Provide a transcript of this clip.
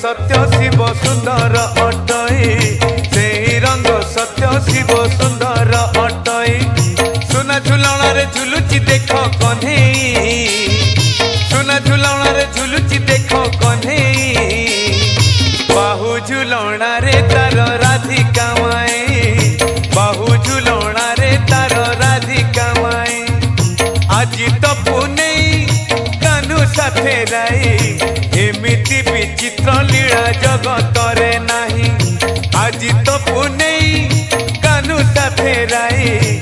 सत्य शिव सुंदर अटई से रंग सत्य शिव सुंदर अटई सुना झुलण रे झुलुची देख कन्हई सुना झुलण रे झुलुची देख कन्हई बाहु झुलण रे तार राधिका माई बाहु झुलण रे तार राधिका माई आज तो पुने कानू साथे राई एमिति विचित्र लीला जगत रे नाही आज तो पुने कानू साथे राई